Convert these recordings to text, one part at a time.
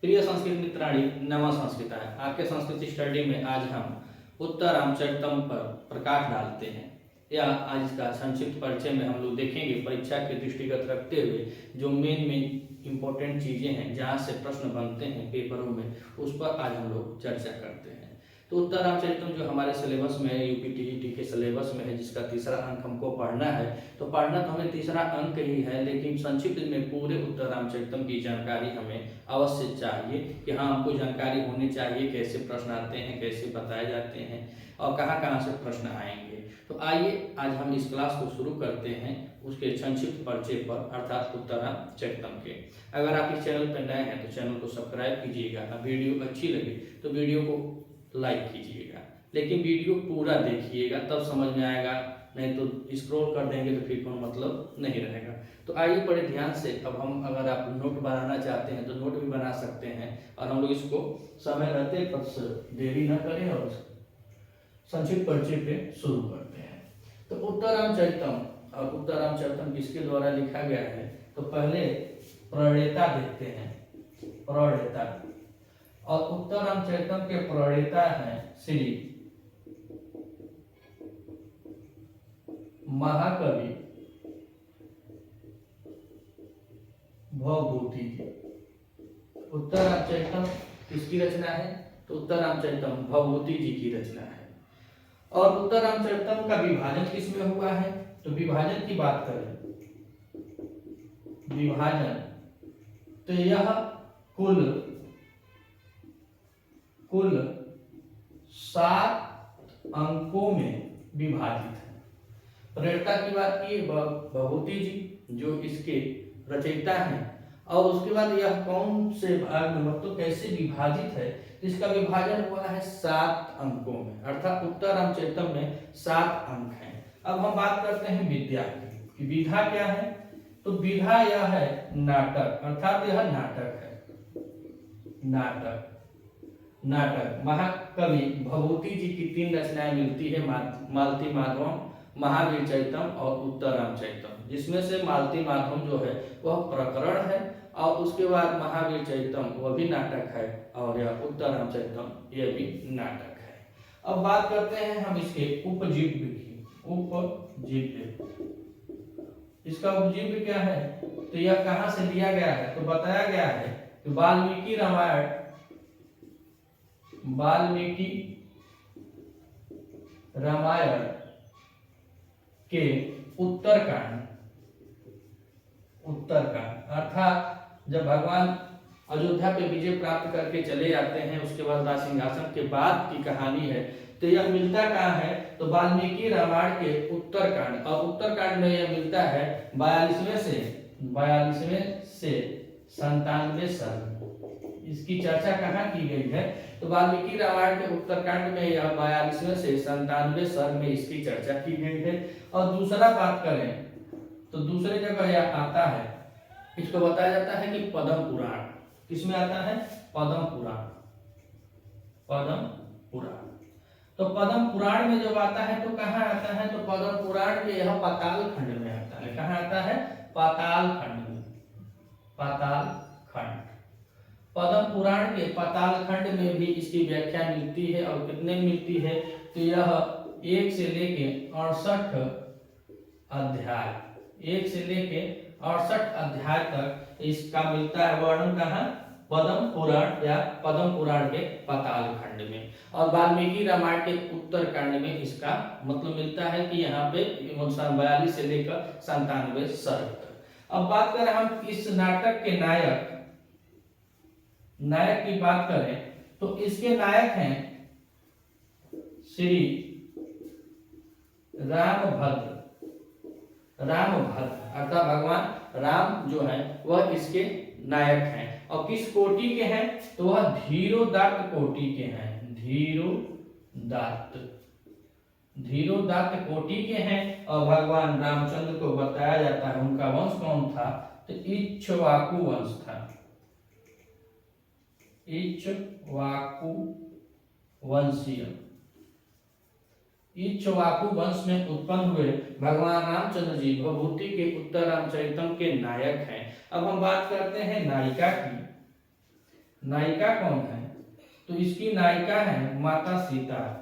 प्रिय संस्कृत मित्राणि नमः संस्कृताय। आपके संस्कृत स्टडी में आज हम उत्तर रामचरितम पर प्रकाश डालते हैं। या आज का संक्षिप्त परिचय में हम लोग देखेंगे परीक्षा के दृष्टिगत रखते हुए जो मेन इंपॉर्टेंट चीजें हैं जहाँ से प्रश्न बनते हैं पेपरों में, उस पर आज हम लोग चर्चा करते हैं। तो उत्तर रामचरितम जो हमारे सिलेबस में है, यूपीटीईटी के सिलेबस में है, जिसका तीसरा अंक हमको पढ़ना है। तो पढ़ना तो हमें तीसरा अंक ही है, लेकिन संक्षिप्त में पूरे उत्तर रामचरितम की जानकारी हमें अवश्य चाहिए कि हाँ, हमको जानकारी होनी चाहिए कैसे प्रश्न आते हैं, कैसे बताए जाते हैं और कहाँ कहाँ से प्रश्न आएंगे। तो आइए आज हम इस क्लास को शुरू करते हैं उसके संक्षिप्त परिचय पर, अर्थात उत्तर रामचरितम के। अगर आप इस चैनल पर नए हैं तो चैनल को सब्सक्राइब कीजिएगा। वीडियो अच्छी लगे तो वीडियो को लाइक कीजिएगा, लेकिन वीडियो पूरा देखिएगा तब समझ में आएगा, नहीं तो स्क्रॉल कर देंगे तो फिर कोई मतलब नहीं रहेगा। तो आइए बड़े ध्यान से, अब हम अगर आप नोट बनाना चाहते हैं तो नोट भी बना सकते हैं और हम लोग इसको समय रहते पर देरी न करें और संक्षिप्त परिचय पे शुरू करते हैं। तो उत्तर रामचरितम, और उत्तर रामचरितम किसके द्वारा लिखा गया है तो पहले प्रणेता देखते हैं। प्रणेता, और उत्तर रामचरितम के प्रणेता हैं श्री महाकवि भवभूति जी। उत्तर रामचरितम किसकी रचना है तो उत्तर रामचरितम भवभूति जी की रचना है। और उत्तर रामचरितम का विभाजन किसमें हुआ है तो विभाजन की बात करें, विभाजन तो यह कुल 7 अंकों में विभाजित है। प्रणेता की बात की भवभूति जी जो इसके रचयिता हैं, और उसके बाद यह कौन से भाग में मतलब कैसे विभाजित है, इसका विभाजन हुआ है 7 अंकों में, अर्थात उत्तर रामचरितम में 7 अंक हैं। अब हम बात करते हैं विधा की। विधा क्या है तो विधा यह है नाटक, अर्थात यह नाटक है। नाटक महाकवि भवभूति जी की 3 रचनाएं मिलती है, मालती माधवम, महावीर चरितम और उत्तर रामचरितम, जिसमें से मालती माधवम जो है वह प्रकरण है और उसके बाद महावीर चरितम वह भी नाटक है और यह उत्तर रामचरितम यह भी नाटक है। अब बात करते हैं हम इसके उपजीव्य की। उपजीव्य, इसका उपजीव्य क्या है तो यह कहाँ से लिया गया है तो बताया गया है कि वाल्मीकि रामायण के उत्तरकांड, अर्थात जब भगवान अयोध्या पे विजय प्राप्त करके चले आते हैं, उसके बाद राज सिंहासन के बाद की कहानी है। तो यह मिलता कहाँ है तो वाल्मीकि रामायण के उत्तरकांड, और उत्तरकांड में यह मिलता है 42वें से 97वें सर्ग। इसकी चर्चा कहाँ की गई है तो वाल्मीकि रामायण के उत्तरकांड में यह 42वें से 97वें सर्ग में इसकी चर्चा की गई है। और दूसरा बात करें तो दूसरे जगह यह आता है, इसको बताया जाता है कि पद्म पुराण। किसमें आता है पद्म पुराण। तो पद्म पुराण में जब आता है तो कहाँ आता है तो पद्म पुराण के यह पाताल खंड में आता है। कहाँ आता है पाताल खंड में। पद्म पुराण के पाताल खंड में भी इसकी व्याख्या मिलती है, और कितने मिलती है तो यह 1 से लेके 68 अध्याय तक इसका मिलता है वर्णन। कहाँ पद्म पुराण या पद्म पुराण के पाताल खंड में, और वाल्मीकि रामायण के उत्तरकांड में इसका मतलब मिलता है कि यहाँ पे 42 से लेकर 97वें सर्ग तक। अब बात करें हम इस नाटक के नायक की बात करें तो इसके नायक हैं श्री रामभद्र, अर्थात भगवान राम जो है वह इसके नायक हैं। और किस कोटि के हैं तो वह धीरोदात्त कोटि के हैं। धीरोदात्त कोटि के हैं। और भगवान रामचंद्र को बताया जाता है उनका वंश कौन था तो इक्ष्वाकु वंश था। इक्ष्वाकु वंश में उत्पन्न हुए भगवान रामचंद्र जी भवभूति के उत्तर रामचरितम के नायक हैं। अब हम बात करते हैं नायिका की। नायिका कौन है? तो इसकी नायिका है माता सीता।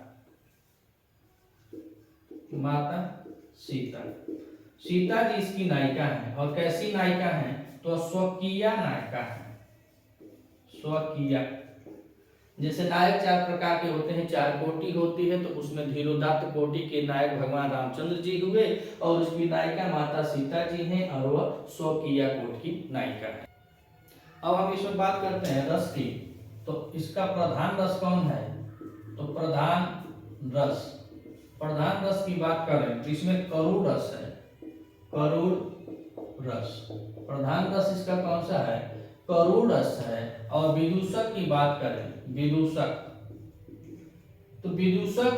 माता सीता, सीता जी इसकी नायिका है। और कैसी नायिका है? तो स्वकीय नायिका है। स्वकीय, जैसे नायक चार प्रकार के होते हैं, चार कोटि होती है, तो उसमें धीरोदात्त कोटि के नायक भगवान रामचंद्र जी हुए और उसकी नायिका माता सीता जी हैं और वह स्वकीय कोटि की नायिका है। अब हम इसमें बात करते हैं रस की। तो इसका प्रधान रस कौन है? तो प्रधान रस की बात करें तो इसमें करुण रस है। करुण रस प्रधान रस इसका कौन सा है? करुण रस है। और विदूषक की बात करें, विदूषक, तो विदूषक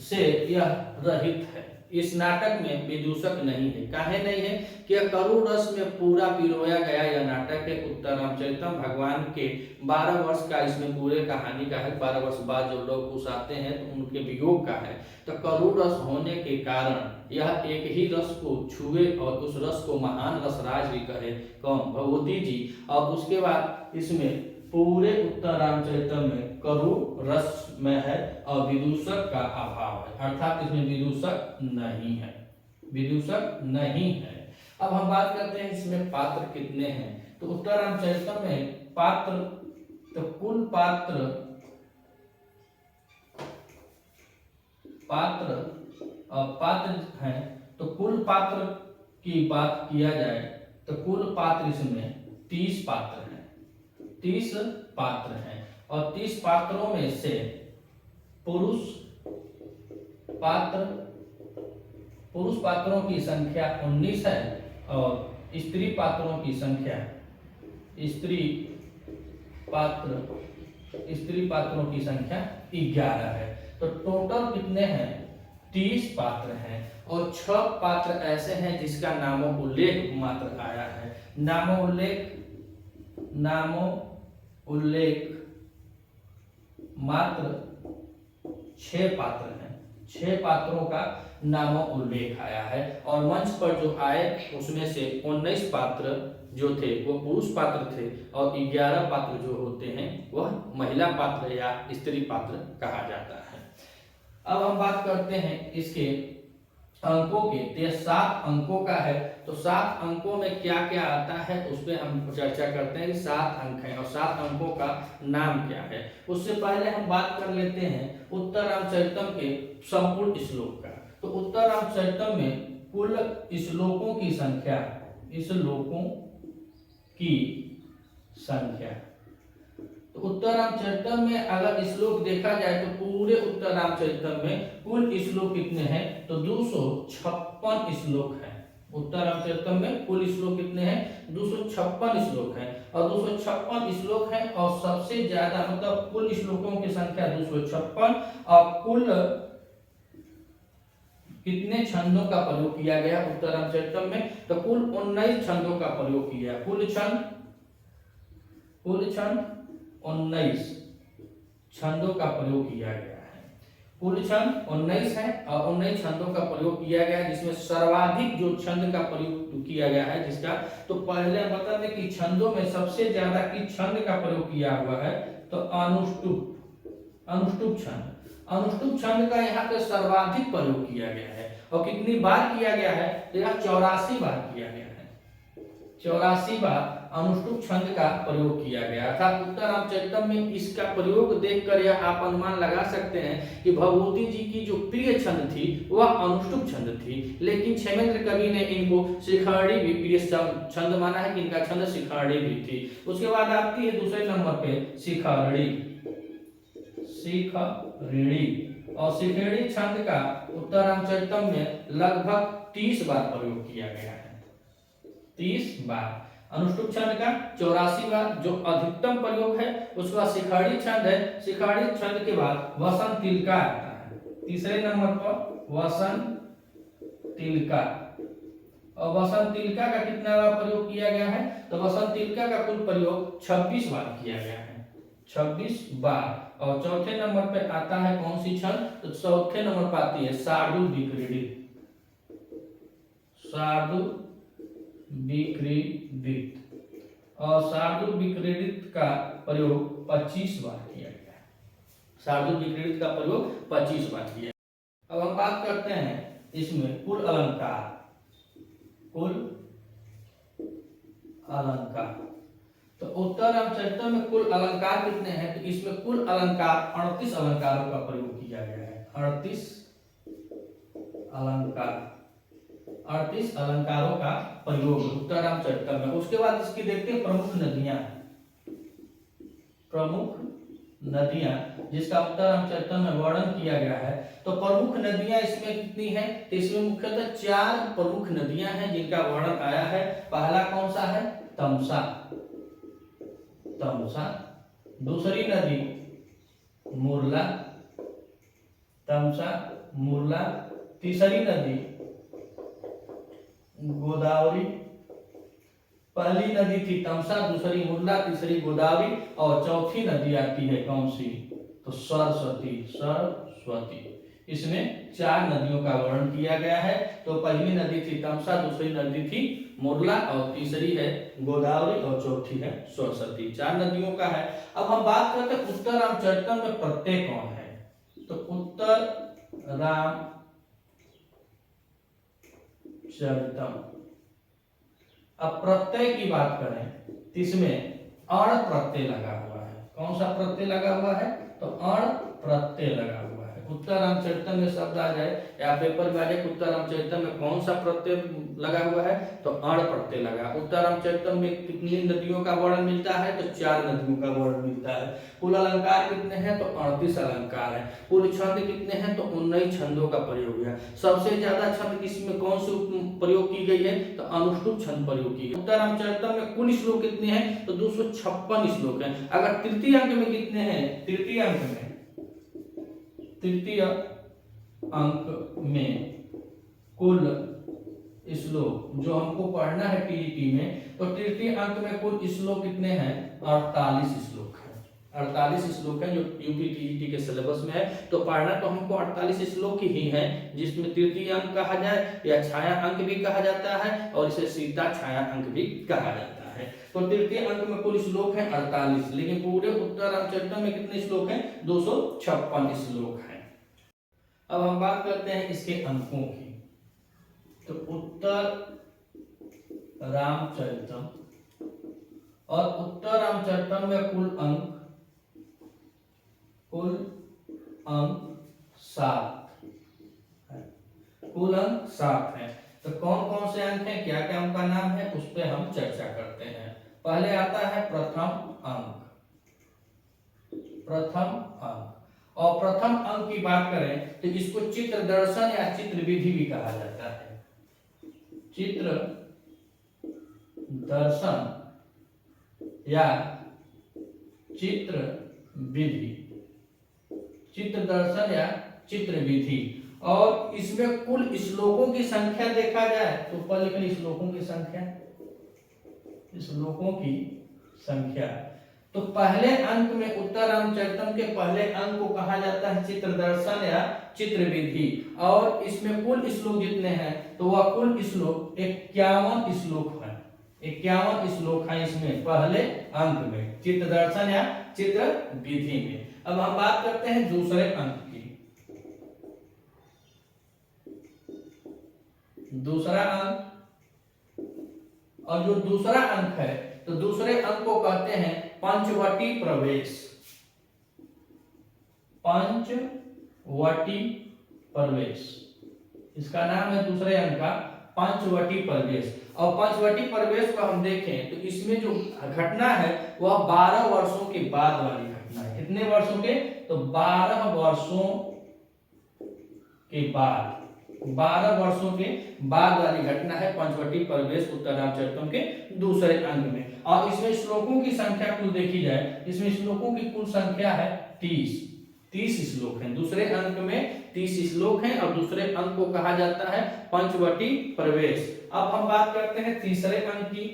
से यह रहित है। इस नाटक में विदूषक नहीं है। काहे नहीं है? कि करुण रस में पूरा पिरोया गया यह नाटक है। उत्तर रामचरितम भगवान के 12 वर्ष का इसमें पूरे कहानी का है। 12 वर्ष बाद जो लोग उस आते हैं तो उनके वियोग का है। तो करुण रस होने के कारण यह एक ही रस को छुए और उस रस को महान रसराज भी कहे, कौन? भगवती जी। और उसके बाद इसमें पूरे उत्तर रामचरितम में करुण रस में है और विदूषक का अभाव है, अर्थात इसमें विदूषक नहीं है। विदूषक नहीं है। अब हम बात करते हैं इसमें पात्र कितने हैं। तो उत्तर रामचरितम में पात्र, तो कुल पात्र हैं। तो कुल पात्र की बात किया जाए तो कुल पात्र इसमें 30 पात्र हैं। 30 पात्र हैं और 30 पात्रों में से पुरुष पात्रों की संख्या 19 है और स्त्री पात्रों की संख्या, स्त्री पात्रों की संख्या 11 है। तो टोटल कितने हैं? 30 पात्र हैं और 6 पात्र ऐसे हैं जिसका नामो उल्लेख मात्र आया है। नामो उल्लेख मात्र 6 पात्र हैं। 6 पात्रों का नामो उल्लेख आया है और मंच पर जो आए उसमें से 19 पात्र जो थे वो पुरुष पात्र थे और 11 पात्र जो होते हैं वह महिला पात्र या स्त्री पात्र कहा जाता है। अब हम बात करते हैं इसके अंकों के। तो यह 7 अंकों का है। तो 7 अंकों में क्या क्या आता है उस पर हम चर्चा करते हैं कि 7 अंक हैं और 7 अंकों का नाम क्या है। उससे पहले हम बात कर लेते हैं उत्तर रामचरितम के संपूर्ण श्लोक का। तो उत्तर रामचरितम में कुल श्लोकों की संख्या, तो उत्तर रामचरितम में अगर श्लोक देखा जाए तो पूरे उत्तर रामचरितम में कुल श्लोक कितने हैं? तो 256 श्लोक हैं। उत्तर रामचरितम में कुल श्लोक कितने हैं? 256 श्लोक हैं और 256 श्लोक हैं और सबसे ज्यादा मतलब कुल श्लोकों की संख्या 256 और कुल कितने छंदों का प्रयोग किया गया उत्तर रामचरितम में? तो कुल 19 छंदों का प्रयोग किया। कुल छंद 19 छंदों का प्रयोग किया गया है। कुल छंद 19 है और 19 छंदों का प्रयोग किया गया है, जिसमें सर्वाधिक जो छंद का प्रयोग किया गया है जिसका, तो पहले बता दें कि छंदों में सबसे ज्यादा किस छंद का प्रयोग किया हुआ है? तो अनुष्टुप छंद। अनुष्टुप छंद का यहाँ पे सर्वाधिक प्रयोग किया गया है और कितनी बार किया गया है? तो यह 84 बार किया गया है। 84 बार अनुष्टुप छंद का प्रयोग किया गया था उत्तर रामचरितम में। इसका प्रयोग देखकर यह आप अनुमान लगा सकते हैं कि भगवती जी की जो प्रिय छंद थी वह अनुष्टुप छंद थी, लेकिन क्षेमेंद्र कवि ने इनको शिखरणी भी प्रिय छंद माना है कि इनका छंद शिखरणी भी थी। उसके बाद आती है दूसरे नंबर पे शिखरणी। और शिखरणी छंद का उत्तर रामचरितम में लगभग 30 बार प्रयोग किया गया है। 30 बार। अनुष्टुप छंद का 84 बार जो अधिकतम प्रयोग है। उसके बाद शिखरणी छंद है। शिखरणी छंद के बाद वसंत तिलका आता है तीसरे नंबर पर। वसंत तिलका, और वसंत तिलका का कितना बार प्रयोग किया गया है? तो वसंत तिलका का कुल प्रयोग 26 बार किया गया है। 26 बार। और चौथे नंबर पे आता है कौन सी छंद? तो चौथे नंबर पर आती है शार्दूल विक्रीडित। शार्दूल विक्रीडित। और शार्दूल विक्रीडित का प्रयोग 25 बार किया गया है। शार्दूल विक्रीडित का प्रयोग 25 बार किया। अब हम बात करते हैं इसमें कुल अलंकार। कुल अलंकार तो उत्तर रामचरितम में कुल अलंकार कितने हैं? तो इसमें कुल अलंकार 38 अलंकारों का प्रयोग किया गया है। 38 अलंकार, 38 अलंकारों का प्रयोग उत्तर रामचरितम में। उसके बाद इसकी देखते हैं प्रमुख नदियां। प्रमुख नदियां जिसका उत्तर रामचरितम में वर्णन किया गया है। तो प्रमुख नदियां इसमें कितनी हैं? तो इसमें मुख्यतः 4 प्रमुख नदियां हैं जिनका वर्णन आया है। पहला कौन सा है? तमसा। तमसा। दूसरी नदी मुरला। तमसा, मुरला। तीसरी नदी गोदावरी। पहली नदी थी तमसा, दूसरी मुरला, तीसरी गोदावरी और चौथी नदी आती है कौन सी? तो सरस्वती। सरस्वती। इसमें 4 नदियों का वर्णन किया गया है। तो पहली नदी थी तमसा, दूसरी नदी थी मुरला और तीसरी है गोदावरी और चौथी है सरस्वती। 4 नदियों का है। अब हम बात करते हैं उत्तर रामचरितम में प्रत्यय कौन है। तो उत्तर रामचरितम अब प्रत्यय की बात करें तो इसमें अण प्रत्यय लगा हुआ है। कौन सा प्रत्यय लगा हुआ है? तो अण प्रत्यय लगा हुआ है। उत्तर रामचरितम में शब्द आ जाए या पेपर में आ जाए उत्तर रामचरितम में कौन सा प्रत्यय लगा हुआ है? तो अण प्रत्यय लगा। उत्तर रामचरितम में कितनी नदियों का वर्णन मिलता है? तो 4 नदियों का वर्णन मिलता है। कुल अलंकार कितने हैं? तो 38 अलंकार है। कुल छंद कितने हैं? तो 19 छंदों का प्रयोग है। सबसे ज्यादा छंद किसमें कौन से प्रयोग की गई है? तो अनुष्टुप छंद प्रयोग की गई। उत्तर रामचरितम में कुल श्लोक कितने हैं? तो 256 श्लोक हैं। अगर तृतीय अंक में कितने हैं? तृतीय अंक में कुल श्लोक जो हमको पढ़ना है टीईटी में, तो तृतीय अंक में कुल श्लोक कितने हैं? 48 श्लोक हैं। 48 श्लोक हैं जो यूपी टीईटी के सिलेबस में है। तो पढ़ना तो हमको 48 श्लोक ही है, जिसमें तृतीय अंक कहा जाए या छाया अंक भी कहा जाता है और इसे सीता छाया अंक भी कहा जाता है। तो तृतीय अंक में कुल श्लोक हैं 48, लेकिन पूरे उत्तर रामचरितम में कितने श्लोक हैं? 256 श्लोक हैं। अब हम बात करते हैं इसके अंकों की। तो उत्तर रामचरितम और उत्तर रामचरितम में कुल अंक 7 है। कुल अंक 7 है। तो कौन कौन से अंक हैं, क्या क्या उनका नाम है, उस पर हम चर्चा करते हैं। पहले आता है प्रथम अंक। प्रथम अंक और प्रथम अंक की बात करें तो इसको चित्र दर्शन या चित्र विधि भी कहा जाता है। चित्र दर्शन या चित्र विधि। चित्र दर्शन या चित्र विधि। और इसमें कुल श्लोकों की संख्या देखा जाए तो ऊपर लिखी श्लोकों की संख्या। श्लोकों की संख्या तो पहले अंक में उत्तर रामचरितम के पहले अंक को कहा जाता है चित्र दर्शन या चित्र विधि। और इसमें कुल श्लोक जितने हैं तो वह कुल श्लोक 51 श्लोक है। 51 श्लोक है इसमें पहले अंक में चित्र दर्शन या चित्र विधि में। अब हम बात करते हैं दूसरे अंक की। दूसरा अंक और जो दूसरा अंक है तो दूसरे अंक को कहते हैं पंचवटी प्रवेश। पंचवटी प्रवेश इसका नाम है दूसरे अंक का पंचवटी प्रवेश। और पंचवटी प्रवेश को हम देखें तो इसमें जो घटना है वह 12 वर्षों के बाद वाली घटना है। कितने वर्षों के? तो 12 वर्षों के बाद, 12 वर्षों के बाद वाली घटना है पंचवटी प्रवेश उत्तर रामचरितम के दूसरे अंक में। और इसमें श्लोकों की संख्या कुल देखी जाए, इसमें श्लोकों की कुल संख्या है 30 श्लोक हैं। दूसरे अंक में 30 श्लोक हैं और दूसरे अंक को कहा जाता है पंचवटी प्रवेश। अब हम बात करते हैं तीसरे अंक की।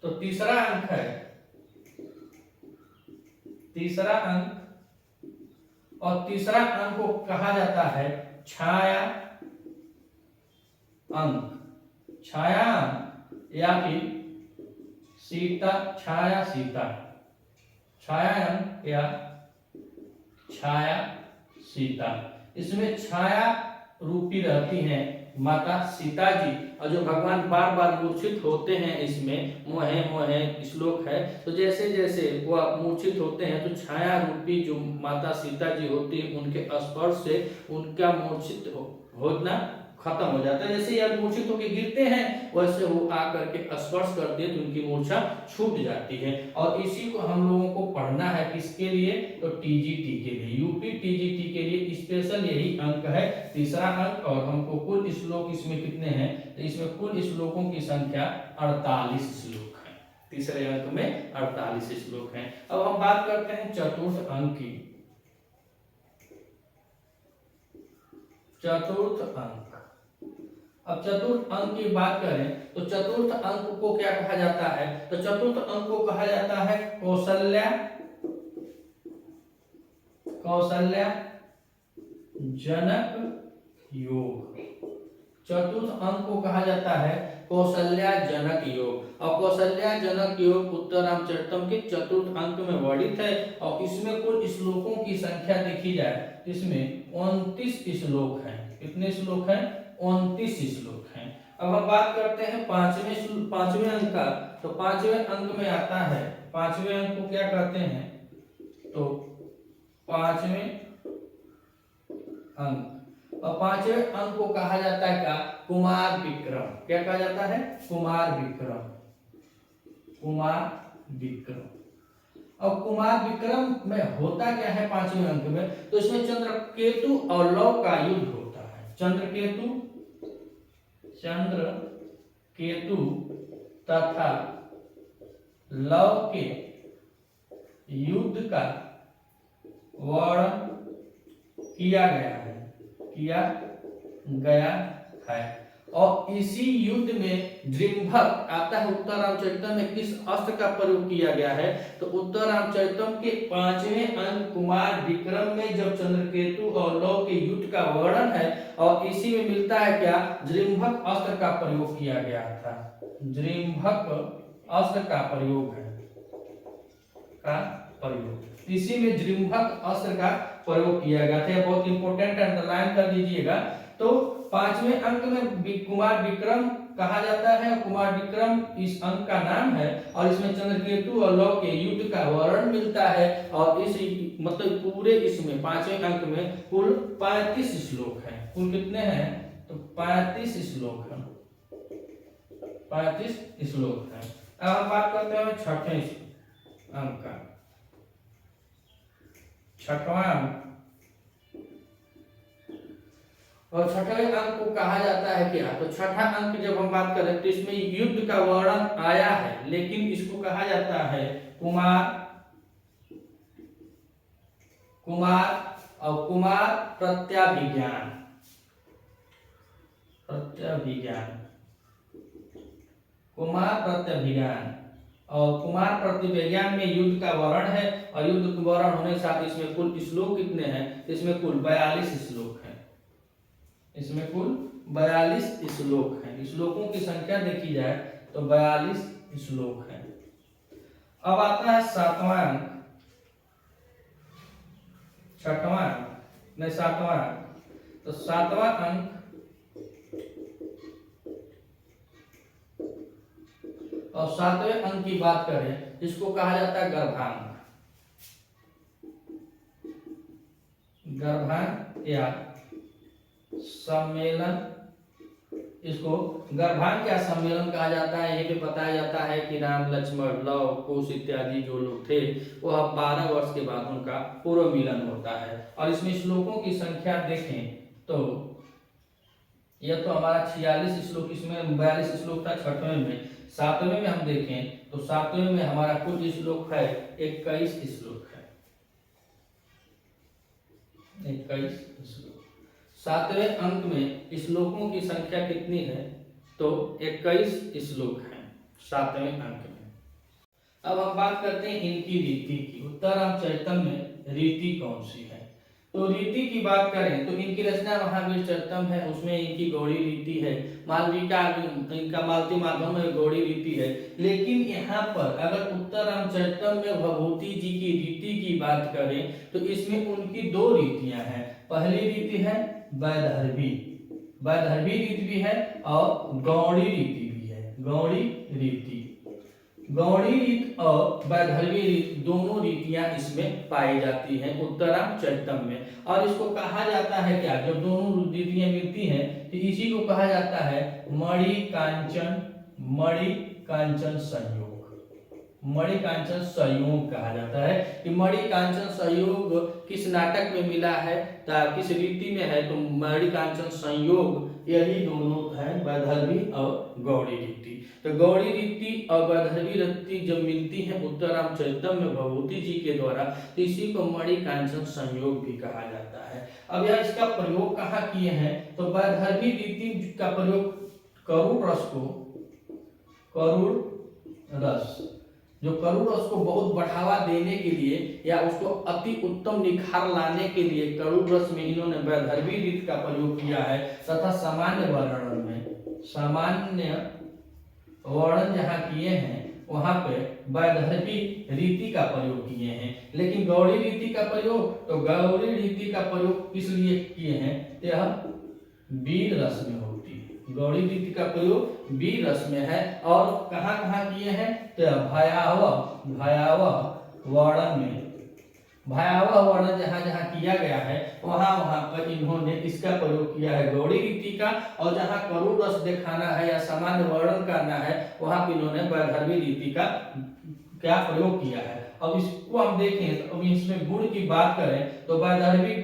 तो तीसरा अंक है, तीसरा अंक और तीसरा अंक को कहा जाता है छाया अंक। छाया अंक या फिर सीता, छाया सीता, छायायन या छाया सीता। इसमें छाया रूपी रहती हैं माता सीता जी, और जो भगवान बार बार मूर्छित होते हैं, इसमें मोहे मोहे श्लोक है। तो जैसे जैसे वह मूर्छित होते हैं तो छाया रूपी जो माता सीता जी होती है, उनके स्पर्श से उनका मूर्छित होना खत्म हो जाता है। जैसे यह मूर्छित होकर गिरते हैं, वैसे वो आकर के स्पर्श करते हैं तो उनकी मूर्छा छूट जाती है। और इसी को हम लोगों को पढ़ना है, किसके लिए? तो टीजीटी के लिए, यूपी टीजीटी के लिए स्पेशल यही अंक है, तीसरा अंक। और हमको कुल श्लोक इसमें कितने हैं? तो इसमें कुल श्लोकों की संख्या 48 श्लोक है। तीसरे अंक में 48 श्लोक हैं। अब हम बात करते हैं चतुर्थ अंक की। चतुर्थ अंक, अब चतुर्थ अंक की बात करें तो चतुर्थ अंक को क्या कहा जाता है? तो चतुर्थ अंक को कहा जाता है कौशल्या, कौशल्या जनक योग। चतुर्थ अंक को कहा जाता है कौशल्या जनक योग। और कौशल्या जनक योग उत्तर रामचरितम के चतुर्थ अंक में वर्णित है। और इसमें कुल श्लोकों की संख्या देखी जाए, इसमें 29 श्लोक हैं। कितने श्लोक हैं? 29 श्लोक हैं। अब हम बात करते हैं पांचवें अंक का। तो पांचवें अंक में आता है, पांचवें अंक को क्या कहते हैं? तो पांचवें अंक, और पांचवें अंक को कहा जाता है क्या? कुमार विक्रम। क्या कहा जाता है? कुमार विक्रम, कुमार विक्रम। और कुमार विक्रम में होता क्या है पांचवें अंक में? तो इसमें चंद्रकेतु और लव का युद्ध होता है। चंद्रकेतु तथा लव के युद्ध का वर्णन किया गया है। और इसी युद्ध में दृम्भक आता है। उत्तर रामचरितम में किस अस्त्र का प्रयोग किया गया है? तो उत्तर रामचरितम के पांचवें अंक कुमार विक्रम में जब चंद्रकेतु और लव के युद्ध का वर्णन है, और इसी में मिलता है क्या? दृम्भक अस्त्र का प्रयोग किया गया था। दृम्भक अस्त्र का प्रयोग है, इसी में दृम्भक अस्त्र का प्रयोग किया गया था। बहुत इंपॉर्टेंट, अंडरलाइन कर दीजिएगा। तो पांचवें अंक में कुमार विक्रम कहा जाता है। कुमार विक्रम इस अंक का नाम है, और इसमें चंद्रकेतु और लव के युद्ध का वर्णन मिलता है। और इस मतलब पूरे इसमें पांचवें अंक में कुल 35 श्लोक हैं। कुल कितने हैं? तो 35 श्लोक हैं, 35 श्लोक हैं। अब हम बात करते हैं छठे अंक का। छठवां अंक, और छठे अंक को कहा जाता है क्या? तो छठा अंक जब हम बात करें तो इसमें युद्ध का वर्णन आया है, लेकिन इसको कहा जाता है कुमार प्रत्याभिज्ञान। कुमार प्रत्याभिज्ञान, और कुमार प्रतिविज्ञान में युद्ध का वर्णन है। और युद्ध का वर्णन होने के साथ इसमें कुल श्लोक कितने हैं? इसमें कुल 42 श्लोक हैं। इसमें कुल 42 श्लोक हैं। श्लोकों की संख्या देखी जाए तो 42 श्लोक हैं। अब आता है सातवां अंक, छठवां नहीं सातवां अंक। तो सातवां अंक, और सातवें अंक की बात करें, इसको कहा जाता है गर्भांक। गर्भांक या सम्मेलन, इसको गर्भांक या सम्मेलन कहा जाता है। यही पे बताया जाता है कि राम, लक्ष्मण, लव, कुश इत्यादि जो लोग थे, वह 12 वर्ष के बाद उनका पूर्व मिलन होता है। और इसमें श्लोकों की संख्या देखें तो यह तो हमारा 46 श्लोक, इसमें 42 श्लोक था छठवें में। सातवें में हम देखें तो सातवें में हमारा कुल श्लोक है 21 श्लोक है, 21 श्लोक। सातवें अंक में श्लोकों की संख्या कितनी है? तो 21 श्लोक हैं सातवें अंक में। अब हम बात करते हैं इनकी रीति की। उत्तर रामचरितम में रीति कौन सी है? तो रीति की बात करें तो इनकी रचना महावीर चरितम है, उसमें इनकी गौड़ी रीति है। मालवी का इनका मालती माधव में गौड़ी रीति है। लेकिन यहाँ पर अगर उत्तर रामचरितम में भभूति जी की रीति की बात करें तो इसमें उनकी दो रीतियां हैं। पहली रीति है वैदर्भी, वैदर्भी रीति भी है और गौड़ी रीति भी है। गौड़ी रीति, गौड़ी रीत और वैदर्भी रीत दोनों रीतियां इसमें पाई जाती हैं उत्तरामचरितम में। और इसको कहा जाता है क्या, जब दोनों रीतियां मिलती हैं तो इसी को कहा जाता है मणि कांचन संयोग। मणि कांचन संयोग कहा जाता है कि मणि कांचन संयोग किस नाटक में मिला है, किस रीति में है, तो मणि कांचन संयोग यही दोनों है, वैदर्भी और गौड़ी रीति। तो गौड़ी रीति और वैदर्भी रीति जब मिलती है उत्तरामचरितम में भभूति जी के द्वारा तो इसी को मणि कांचन संयोग भी कहा जाता है। अब यह इसका प्रयोग कहाँ किए हैं, तो वैदर्भी रीति का प्रयोग करुड़ रस को, करुड़ रस, जो करुड़ रस को बहुत बढ़ावा देने के लिए या उसको अति उत्तम निखार लाने के लिए करुड़ रस में इन्होंने वैदर्भी रीति का प्रयोग किया है। तथा सामान्य वर्णन में, सामान्य वर्णन जहाँ किए हैं वहां पे वैदर्भी रीति का प्रयोग किए हैं। लेकिन गौड़ी रीति का प्रयोग, तो गौड़ी रीति का प्रयोग किस लिए किए हैं, यह वीर रस में होती है। गौड़ी रीति का प्रयोग वीर रस में है। और कहाँ कहाँ किए हैं, तो भयावह वर्णन में, भयावह वर्णन जहाँ जहाँ किया गया है वहाँ वहाँ पर इन्होंने इसका प्रयोग किया है गौड़ी रीति का। और जहाँ करुड़ रस दिखाना है या सामान्य वर्णन करना है वहाँ पर इन्होंने वैदर्भी रीति का क्या प्रयोग किया है। अब इसको हम देखें तो अब इसमें गुण की बात करें तो वैदर्भी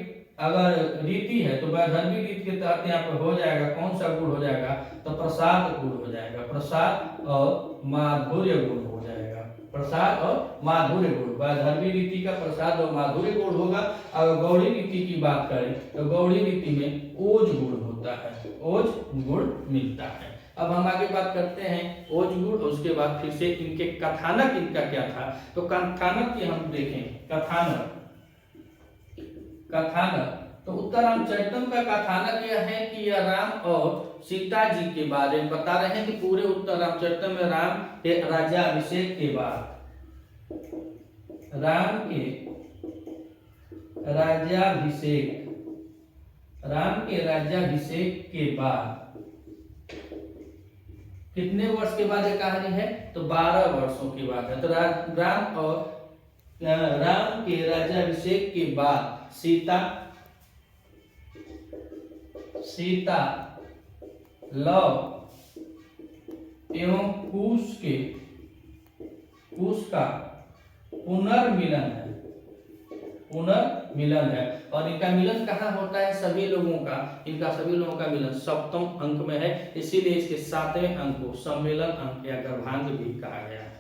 अगर रीति है तो वैदर्भी रीति के तहत यहाँ पर हो जाएगा, कौन सा गुण हो जाएगा, तो प्रसाद गुण हो जाएगा। प्रसाद और माधुर्य गुण हो जाएगा, प्रसाद और माधुर्य गुण। वैदर्भी रीति का प्रसाद और माधुर्य गुण होगा। अगर गौड़ी रीति की बात करें तो गौड़ी रीति में ओज गुण होता है, ओज गुण मिलता है। अब हम आगे बात करते हैं ओज गुण, उसके बाद फिर से इनके कथानक इनका क्या था, तो कथानक की हम देखें। कथानक, कथानक तो उत्तरामचरितम का कथानक यह है कि यह राम और सीता जी के बारे में बता रहे हैं कि पूरे उत्तरामचरितम में राम के राज्याभिषेक के बाद, राम के राज्याभिषेक, राम के राज्याभिषेक के बाद कितने वर्ष के बाद यह कहानी है, तो 12 वर्षों के बाद है। तो राम और राम के राज्याभिषेक के बाद सीता लव एवं कुश का पुनर्मिलन है, पुनर्मिलन है। और इनका मिलन कहाँ होता है, सभी लोगों का, इनका सभी लोगों का मिलन सप्तम अंक में है, इसीलिए इसके 7वें अंक को सम्मेलन अंक या गर्भांक भी कहा गया है।